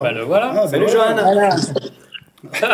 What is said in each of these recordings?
Bah le voilà. Ah, Salut bah Johan. voilà.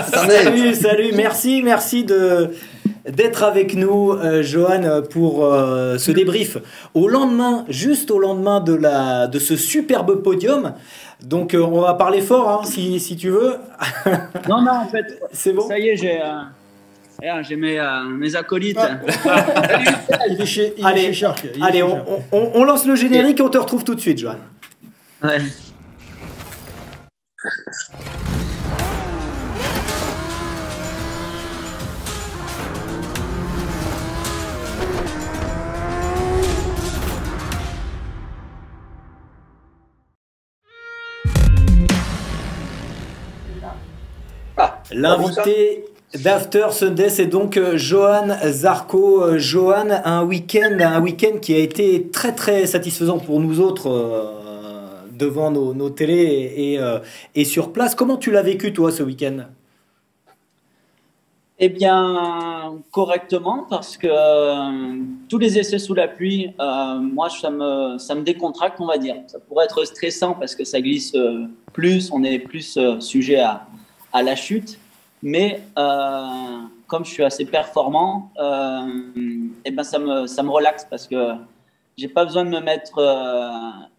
Salut, salut, merci d'être avec nous, Johan, pour ce débrief. Au lendemain, juste au lendemain de ce superbe podium. Donc on va parler fort, hein, si tu veux. Non, non, en fait, C'est bon. ça y est, j'ai mes acolytes. Il est chez Allez, Shark. allez, on lance le générique et on te retrouve tout de suite, Johan. Ouais. L'invité d'After Sunday, c'est donc Johan Zarco. Johan, un week-end qui a été très très satisfaisant pour nous autres devant nos télés et sur place. Comment tu l'as vécu toi ce week-end? Eh bien, correctement, parce que tous les essais sous la pluie, moi, ça me décontracte, on va dire. Ça pourrait être stressant parce que ça glisse plus, on est plus sujet à la chute. Mais comme je suis assez performant, eh ben ça me relaxe parce que j'ai pas besoin de me mettre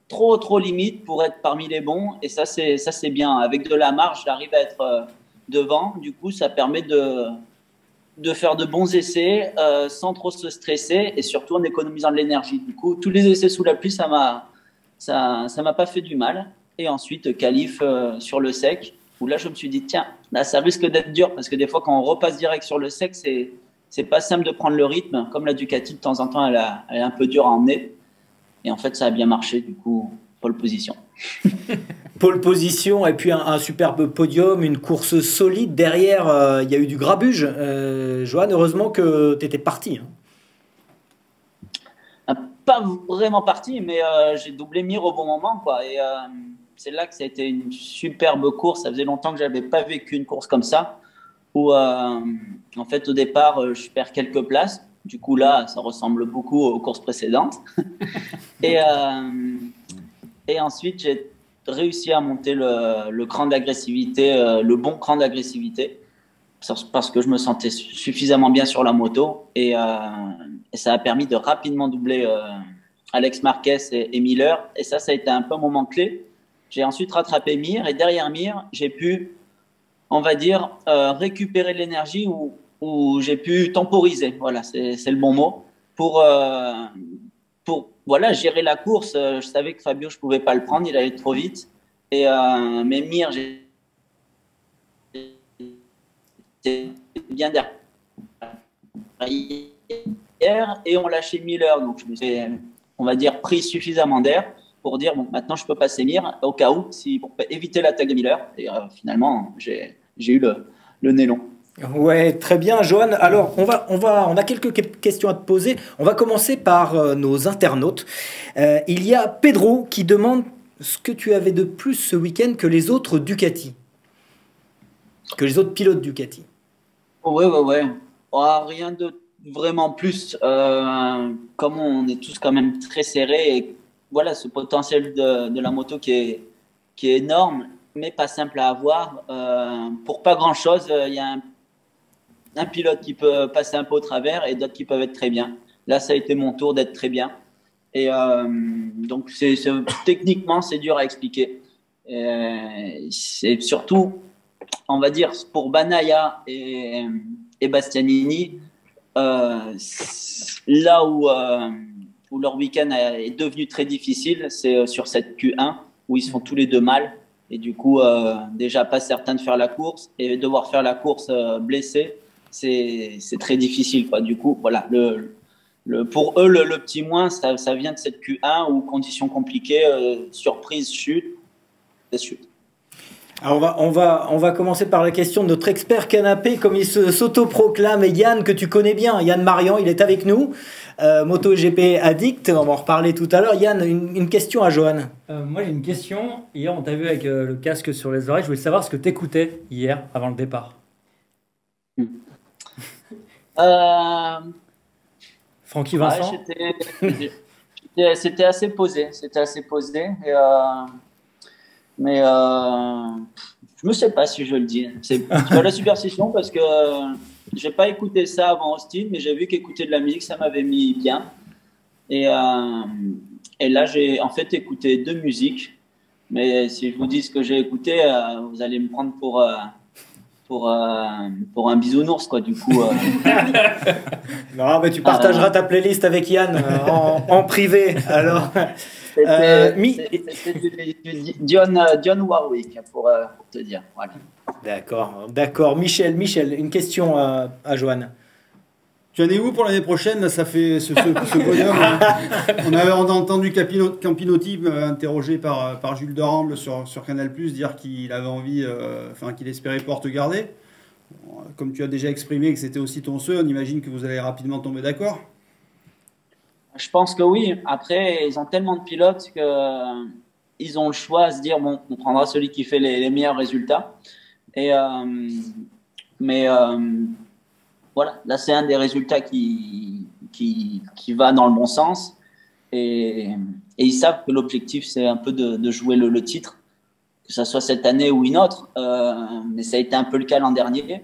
trop limite pour être parmi les bons. Et ça c'est bien. Avec de la marge, j'arrive à être devant. Du coup, ça permet de faire de bons essais sans trop se stresser et surtout en économisant de l'énergie. Du coup, tous les essais sous la pluie, ça m'a pas fait du mal. Et ensuite, qualif sur le sec, où là, je me suis dit, tiens, là, ça risque d'être dur parce que des fois, quand on repasse direct sur le sec, c'est pas simple de prendre le rythme. Comme la Ducati, de temps en temps, elle est un peu dure à emmener. Et en fait, ça a bien marché. Du coup, pole position. Pole position et puis un superbe podium, une course solide. Derrière, il y a eu du grabuge. Johan, heureusement que tu étais parti. Pas vraiment parti, mais j'ai doublé Mir au bon moment, quoi. Et c'est là que ça a été une superbe course. Ça faisait longtemps que j'avais pas vécu une course comme ça, où en fait au départ je perds quelques places. Du coup là, ça ressemble beaucoup aux courses précédentes. et, et ensuite j'ai réussi à monter le cran d'agressivité, le bon cran d'agressivité, parce que je me sentais suffisamment bien sur la moto et ça a permis de rapidement doubler Alex Marquez et Miller. Et ça a été un peu un moment clé. J'ai ensuite rattrapé Mir et derrière Mir, j'ai pu, on va dire, récupérer de l'énergie où j'ai pu temporiser. Voilà, c'est le bon mot. Pour voilà, gérer la course, je savais que Fabio, je ne pouvais pas le prendre, il allait trop vite. Mais Mir, j'étais bien derrière et on lâchait Miller. Donc, je me suis, on va dire, pris suffisamment d'air pour dire, bon, maintenant, je peux passer Mir au cas où, pour éviter l'attaque de Miller. Et finalement, j'ai eu le nez long. Ouais, très bien, Johan. Alors, on a quelques questions à te poser. On va commencer par nos internautes. Il y a Pedro qui demande ce que tu avais de plus ce week-end que les autres Ducati, que les autres pilotes Ducati. Ouais. Oh, rien de vraiment plus. Comme on est tous quand même très serrés, et voilà, ce potentiel de la moto qui est énorme, mais pas simple à avoir. Pour pas grand-chose, il y a un pilote qui peut passer un peu au travers et d'autres qui peuvent être très bien. Là, ça a été mon tour d'être très bien. Et donc, techniquement, c'est dur à expliquer. C'est surtout, on va dire, pour Banaya et Bastianini, là où leur week-end est devenu très difficile, c'est sur cette Q1 où ils se font tous les deux mal. Et du coup, déjà pas certain de faire la course et devoir faire la course blessé, c'est très difficile, quoi. Du coup, voilà, pour eux, le petit moins, ça vient de cette Q1 où conditions compliquées, surprise, chute. Alors on va commencer par la question de notre expert canapé, comme il s'autoproclame, Yann, que tu connais bien. Yann Marian, il est avec nous, MotoGP addict, on va en reparler tout à l'heure. Yann, une question à Johan. Moi j'ai une question. Hier on t'a vu avec le casque sur les oreilles. Je voulais savoir ce que t'écoutais hier avant le départ. Francky Vincent. C'était assez posé. Et, Mais je ne sais pas si je le dis. C'est pas la superstition parce que j'ai pas écouté ça avant Austin, mais j'ai vu qu'écouter de la musique, ça m'avait mis bien. Et, et là, j'ai en fait écouté 2 musiques. Mais si je vous dis ce que j'ai écouté, vous allez me prendre pour un bisounours, quoi. Du coup. Non, mais tu partageras ta playlist avec Yann en privé. Alors, c'était Dionne Warwick, pour te dire. Voilà. d'accord. Michel, une question à Johan. Tu en es où pour l'année prochaine? Là, ça fait ce bonhomme. On a entendu Campinotti interrogé par Jules Deramble sur Canal+, dire qu'il avait envie, qu'il espérait pouvoir te garder. Comme tu as déjà exprimé que c'était aussi ton souhait, on imagine que vous allez rapidement tomber d'accord. Je pense que oui. Après, ils ont tellement de pilotes qu'ils ont le choix à se dire, bon, on prendra celui qui fait les meilleurs résultats. Et, mais voilà, là, c'est un des résultats qui va dans le bon sens. Et ils savent que l'objectif, c'est un peu de jouer le titre, que ce soit cette année ou une autre. Mais ça a été un peu le cas l'an dernier.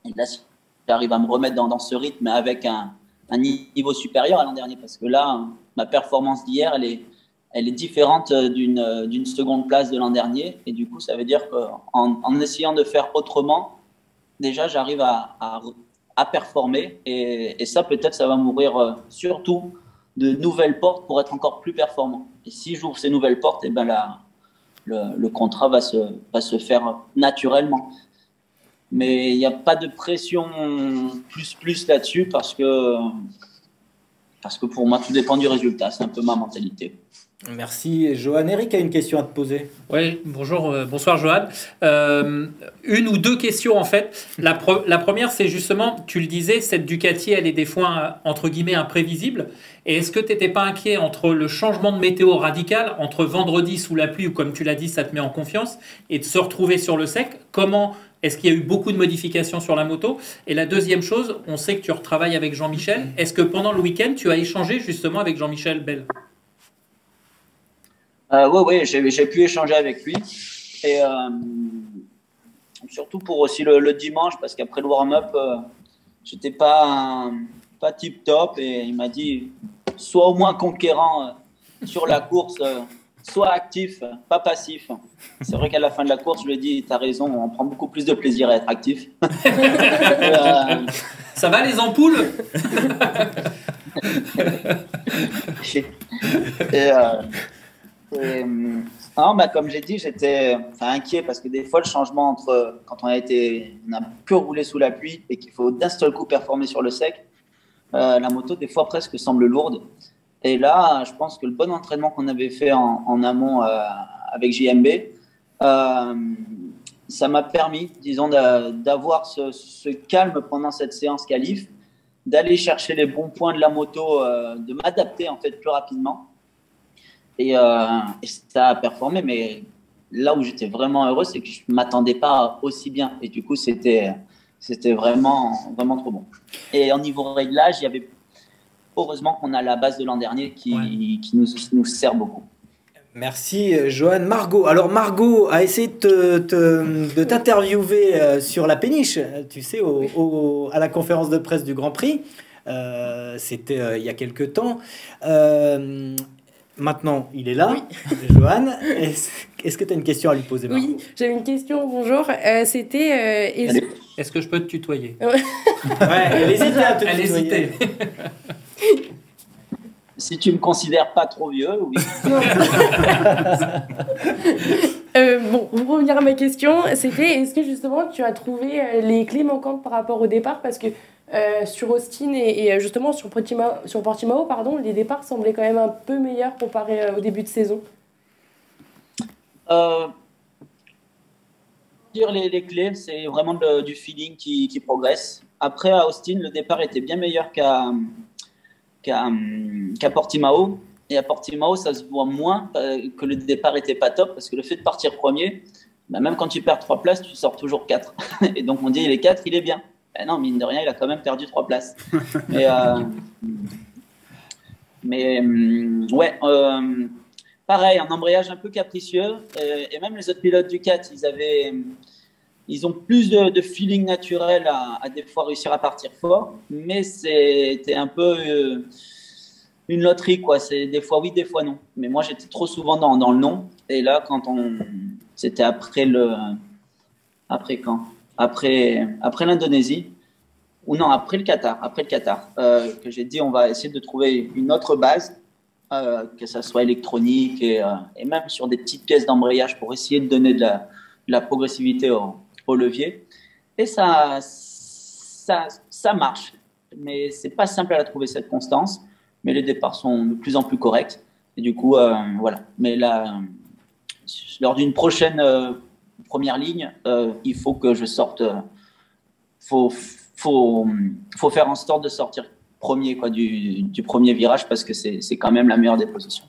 Et là, si j'arrive à me remettre dans ce rythme avec un niveau supérieur à l'an dernier, parce que là, ma performance d'hier, elle est différente d'une seconde place de l'an dernier. Et du coup, ça veut dire qu'en essayant de faire autrement, déjà, j'arrive à performer. Et ça, peut-être, ça va m'ouvrir surtout de nouvelles portes pour être encore plus performant. Et si j'ouvre ces nouvelles portes, et ben là, le contrat va se faire naturellement. Mais il n'y a pas de pression plus là-dessus parce que pour moi, tout dépend du résultat. C'est un peu ma mentalité. Merci. Johan, Eric a une question à te poser. Oui, bonsoir Johan. Une ou 2 questions en fait. La première, c'est justement, tu le disais, cette Ducati, elle est des fois entre guillemets imprévisible. Et est-ce que tu n'étais pas inquiet entre le changement de météo radical, entre vendredi sous la pluie, où comme tu l'as dit, ça te met en confiance, et de se retrouver sur le sec? Est-ce qu'il y a eu beaucoup de modifications sur la moto? Et la deuxième chose, on sait que tu retravailles avec Jean-Michel. Est-ce que pendant le week-end, tu as échangé justement avec Jean-Michel Bell? Oui, j'ai pu échanger avec lui. Et surtout pour aussi le dimanche, parce qu'après le warm-up, j'étais pas tip top. Et il m'a dit, sois au moins conquérant sur la course, sois actif, pas passif. C'est vrai qu'à la fin de la course, je lui ai dit, tu as raison, on prend beaucoup plus de plaisir à être actif. Ça va les ampoules? Non, comme j'ai dit, j'étais inquiet parce que des fois, le changement entre quand on n'a que roulé sous la pluie et qu'il faut d'un seul coup performer sur le sec, la moto, des fois, presque semble lourde. Et là, je pense que le bon entraînement qu'on avait fait en amont avec JMB, ça m'a permis, disons, d'avoir ce calme pendant cette séance qualif, d'aller chercher les bons points de la moto, de m'adapter en fait plus rapidement. Et ça a performé, mais là où j'étais vraiment heureux, c'est que je ne m'attendais pas aussi bien. Et du coup, c'était vraiment trop bon. Et en niveau réglage, il y avait heureusement qu'on a la base de l'an dernier qui nous sert beaucoup. Merci Johan. Margot. Alors Margot a essayé de t'interviewer sur la péniche, tu sais, à la conférence de presse du Grand Prix. C'était il y a quelques temps. Maintenant, il est là. Oui. Johan, est-ce que tu as une question à lui poser, Margot? Oui, j'avais une question. Bonjour. C'était... Est-ce que je peux te tutoyer? Ouais, elle hésitait à te tutoyer. Hésitait. Si tu me considères pas trop vieux, oui. Bon, pour revenir à ma question, c'était est-ce que justement tu as trouvé les clés manquantes par rapport au départ? Parce que sur Austin et justement sur Portimao, pardon, les départs semblaient quand même un peu meilleurs comparé au début de saison. Les clés, c'est vraiment du feeling qui progresse. Après, à Austin, le départ était bien meilleur qu'à Portimao. Et à Portimao, ça se voit moins que le départ n'était pas top, parce que le fait de partir premier, même quand tu perds 3 places, tu sors toujours 4. Et donc on dit, il est 4, il est bien. Ben non, mine de rien, il a quand même perdu 3 places. pareil, un embrayage un peu capricieux. Et même les autres pilotes Ducat, ils ont plus de feeling naturel à des fois réussir à partir fort. Mais c'était un peu une loterie, quoi. C'est des fois oui, des fois non. Mais moi, j'étais trop souvent dans le non. Et là, c'était après quand? Après l'Indonésie. Ou non, après le Qatar, que j'ai dit on va essayer de trouver une autre base, que ça soit électronique et même sur des petites pièces d'embrayage pour essayer de donner de la progressivité au levier. Et ça marche, mais c'est pas simple à trouver cette constance. Mais les départs sont de plus en plus corrects et du coup voilà. Mais là, lors d'une prochaine première ligne, il faut que je sorte. Faut faire en sorte de sortir premier du premier virage parce que c'est quand même la meilleure des positions.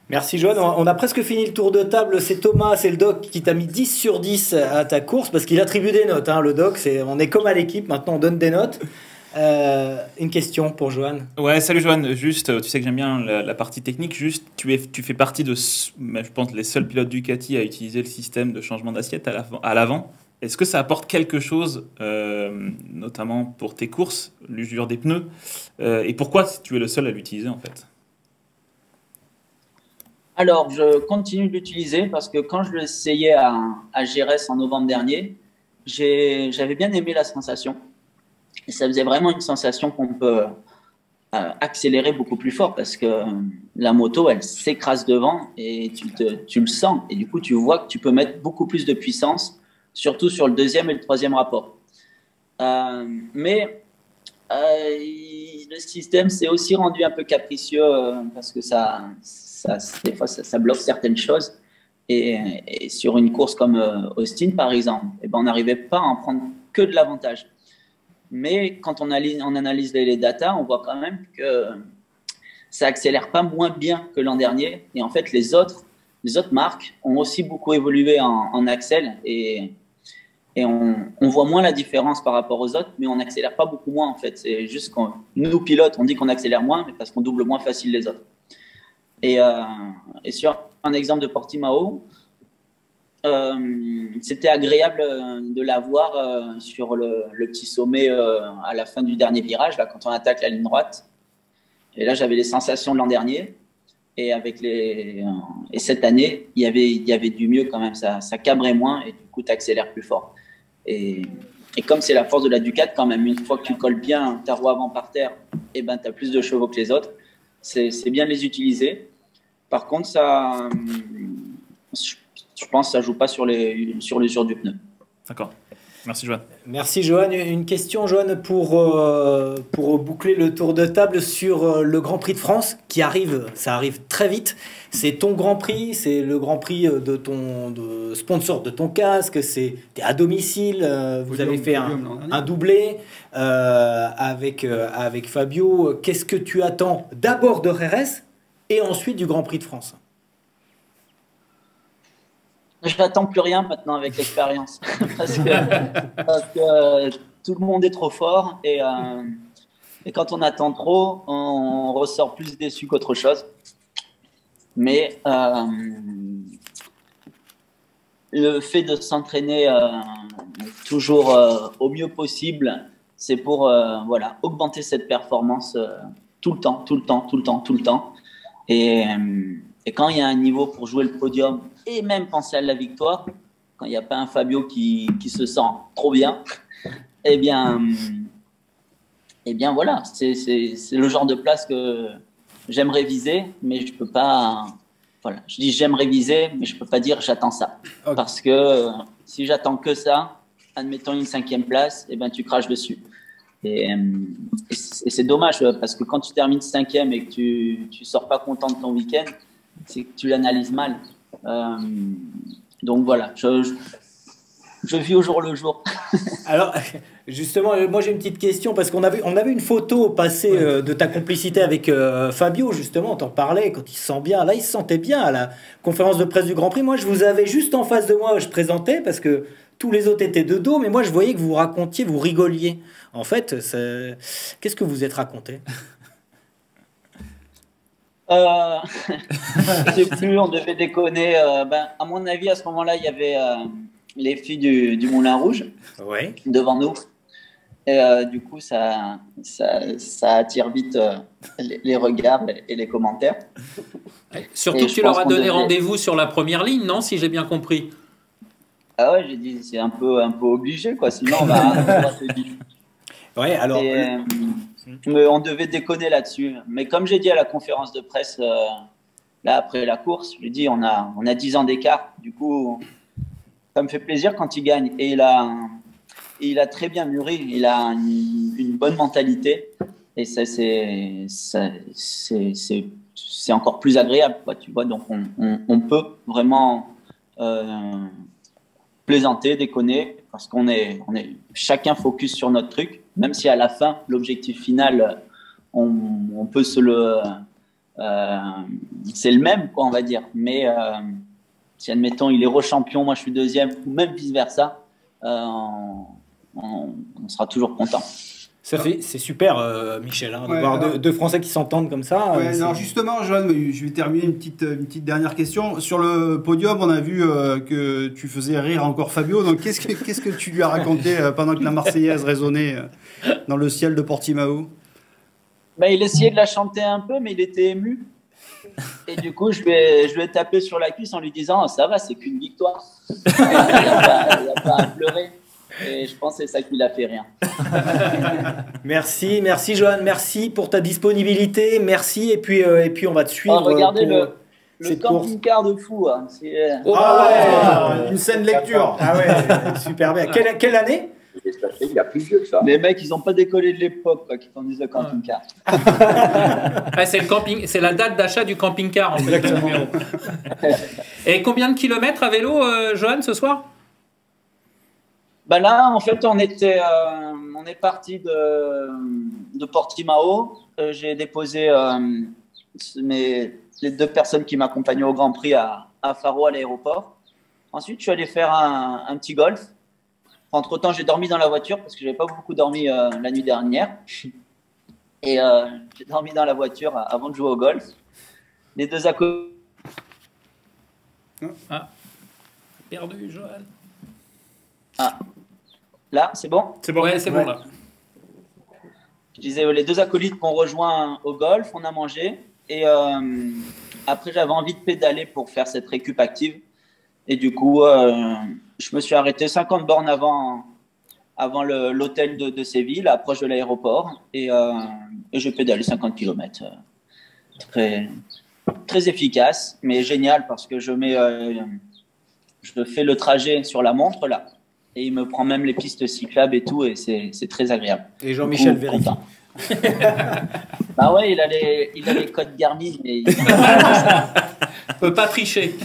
Merci Johan, on a presque fini le tour de table. C'est Thomas, c'est le doc qui t'a mis 10 sur 10 à ta course parce qu'il attribue des notes. Le doc, on est comme à l'équipe, maintenant on donne des notes. Une question pour Johan. Ouais, salut Johan. Juste, tu sais que j'aime bien la partie technique. Juste, tu fais partie de, je pense, les seuls pilotes Ducati à utiliser le système de changement d'assiette à l'avant. Est-ce que ça apporte quelque chose, notamment pour tes courses, l'usure des pneus et pourquoi tu es le seul à l'utiliser en fait? Alors, je continue de l'utiliser parce que quand je l'essayais à Gérès en novembre dernier, j'avais bien aimé la sensation. Et ça faisait vraiment une sensation qu'on peut accélérer beaucoup plus fort parce que la moto, elle s'écrase devant et tu le sens. Et du coup, tu vois que tu peux mettre beaucoup plus de puissance, surtout sur le deuxième et le troisième rapport. Mais le système s'est aussi rendu un peu capricieux parce que des fois, ça bloque certaines choses. Et sur une course comme Austin, par exemple, on n'arrivait pas à en prendre que de l'avantage. Mais quand on analyse les datas, on voit quand même que ça accélère pas moins bien que l'an dernier. Et en fait, les autres marques ont aussi beaucoup évolué en accel et on voit moins la différence par rapport aux autres, mais on n'accélère pas beaucoup moins en fait. C'est juste que nous, pilotes, on dit qu'on accélère moins, mais parce qu'on double moins facile les autres. Et sur un exemple de Portimao, c'était agréable de la voir sur le petit sommet à la fin du dernier virage, là, quand on attaque la ligne droite. Et là, j'avais les sensations de l'an dernier. Et cette année, il y avait du mieux quand même. Ça cabrait moins et du coup, tu accélères plus fort. Et comme c'est la force de la Ducat, quand même, une fois que tu colles bien ta roue avant par terre, tu as plus de chevaux que les autres. C'est bien de les utiliser. Par contre, je pense que ça ne joue pas sur l'usure du pneu. D'accord. Merci Johan. Merci Johan. Une question Johan pour boucler le tour de table sur le Grand Prix de France qui arrive, ça arrive très vite. C'est ton Grand Prix, c'est le Grand Prix de sponsor de ton casque, t'es à domicile, vous avez fait un doublé avec Fabio. Qu'est-ce que tu attends d'abord de RS et ensuite du Grand Prix de France? Je n'attends plus rien maintenant avec l'expérience parce que tout le monde est trop fort et quand on attend trop, on ressort plus déçu qu'autre chose. Mais le fait de s'entraîner toujours au mieux possible, c'est pour augmenter cette performance tout le temps. Et quand il y a un niveau pour jouer le podium et même penser à la victoire, quand il n'y a pas un Fabio qui se sent trop bien, eh bien voilà, c'est le genre de place que j'aimerais viser, mais je peux pas. Voilà, je dis j'aimerais viser, mais je peux pas dire j'attends ça, okay. Parce que si j'attends que ça, admettons une 5e place, tu craches dessus. Et c'est dommage parce que quand tu termines 5e et que tu sors pas content de ton week-end, c'est que tu l'analyses mal. Donc voilà, je vis au jour le jour. Alors, justement, moi j'ai une petite question parce on avait une photo passée de ta complicité avec Fabio, justement, on t'en parlait quand il se sent bien. Là, il se sentait bien à la conférence de presse du Grand Prix. Moi, je vous avais juste en face de moi, je présentais parce que tous les autres étaient de dos, mais moi je voyais que vous racontiez, vous rigoliez. En fait, qu'est-ce que vous êtes raconté? Euh, je sais plus, on devait déconner. À mon avis, à ce moment-là, il y avait les filles du Moulin Rouge Ouais. devant nous. Et du coup, ça attire vite les regards et les commentaires. Surtout Et que je tu leur pense as qu'on donné devait- rendez-vous sur la première ligne, non? Si j'ai bien compris. Ah ouais, j'ai dit, c'est un peu obligé, quoi. Sinon, on va se dire. Ouais, alors. Et, mais on devait déconner là-dessus. Mais comme j'ai dit à la conférence de presse, là, après la course, je lui ai dit, on a 10 ans d'écart. Du coup, ça me fait plaisir quand il gagne. Et il a très bien mûri. Il a une bonne mentalité. Et ça, c'est encore plus agréable, quoi, tu vois. Donc, on peut vraiment plaisanter, déconner, parce qu'on est chacun focus sur notre truc, même si à la fin, l'objectif final, on peut se le... c'est le même, quoi, on va dire. Mais si, admettons, il est rechampion, moi je suis deuxième, ou même vice-versa, on sera toujours content. C'est super, Michel, hein, de Ouais, voir alors- deux Français qui s'entendent comme ça. Ouais, c'est- alors justement, Johan, je vais terminer une petite dernière question. Sur le podium, on a vu que tu faisais rire encore Fabio. Donc, qu'est-ce que tu lui as raconté pendant que la Marseillaise résonnait dans le ciel de Portimao? Il essayait de la chanter un peu, mais il était ému. Et du coup, je lui ai tapé sur la cuisse en lui disant, ça va, c'est qu'une victoire. Il n'y a pas à pleurer. Et je pense que c'est ça qui l'a fait rire. Merci Johan, merci pour ta disponibilité, merci, et puis on va te suivre. Regardez pour le cette course. camping-car de fou. Hein. Une scène lecture. Ah ouais, super bien. Quelle année? Il y a plus vieux que ça. Les mecs, ils n'ont pas décollé de l'époque quoi, qui conduisent le camping-car. Ah, c'est la date d'achat du camping-car, en fait. Exactement. Et combien de kilomètres à vélo, Johan, ce soir? Là, en fait, on est parti de Portimao. J'ai déposé les 2 personnes qui m'accompagnaient au Grand Prix à Faro, à l'aéroport. Ensuite, je suis allé faire un petit golf. Entre-temps, j'ai dormi dans la voiture parce que je n'avais pas beaucoup dormi la nuit dernière. Et j'ai dormi dans la voiture avant de jouer au golf. Les 2 à côté. Perdu, Johan. Là, c'est bon? C'est bon. Ouais, c'est bon, là. Je disais, les 2 acolytes m'ont rejoint au golf, on a mangé. Et après, j'avais envie de pédaler pour faire cette récup active. Et du coup, je me suis arrêté 50 bornes avant l'hôtel de Séville, approche de l'aéroport. Et j'ai pédalé 50 km. Très, très efficace, mais génial parce que je fais le trajet sur la montre, là. Et il me prend même les pistes cyclables et tout, et c'est très agréable. Et Jean-Michel Du coup, vérifie. content. Bah ouais, il a les codes Garmin. Et Peut pas tricher.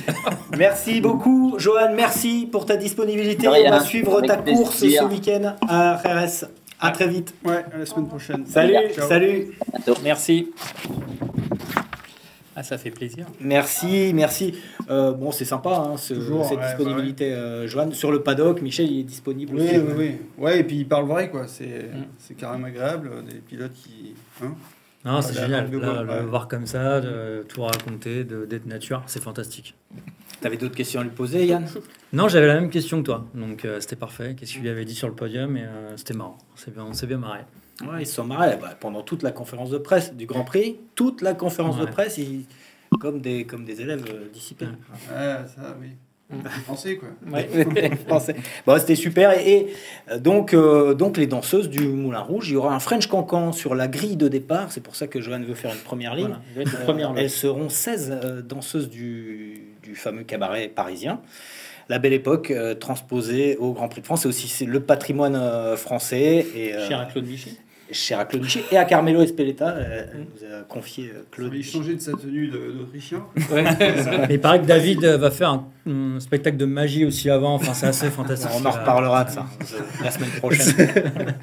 Merci beaucoup, Johan, merci pour ta disponibilité. De rien. On va suivre Avec ta course plaisir. ce week-end à RS. À très vite. Ouais, à la semaine prochaine. Salut, Ciao. salut. Merci. Ah, ça fait plaisir. Merci. Bon, c'est sympa, hein, Toujours, cette ouais, disponibilité, Johan. Sur le paddock, Michel, il est disponible aussi. Oui. Ouais, et puis il parle vrai, quoi. C'est carrément agréable. Des pilotes qui. Hein, Non, c'est la génial. langue de Là, bois, le ouais. voir comme ça, de tout raconter, d'être nature, c'est fantastique. T'avais d'autres questions à lui poser, Yann? Non, j'avais la même question que toi, donc c'était parfait. Qu'est-ce qu'il lui avait dit sur le podium et c'était marrant. On s'est bien marré. Ouais, ils se sont marrés pendant toute la conférence de presse du Grand Prix. Toute la conférence de Ouais. presse, comme des élèves dissipés. Ouais, ça, oui. Pensez, quoi. Ouais, français. Bon, c'était super. Donc les danseuses du Moulin Rouge, il y aura un French Cancan sur la grille de départ. C'est pour ça que Johan veut faire une première ligne. Voilà, il va être le premier, là. Elles seront 16 danseuses du fameux cabaret parisien. La Belle Époque, transposée au Grand Prix de France. C'est le patrimoine français. Et, Cher à Claude Miché. cher à Claude Miché et à Carmelo Espeleta. Elle nous a confié Claude. Il changé de sa tenue d'Autrichien. Mais il paraît que David va faire un spectacle de magie aussi avant. Enfin, c'est assez fantastique. On en reparlera de ça la semaine prochaine.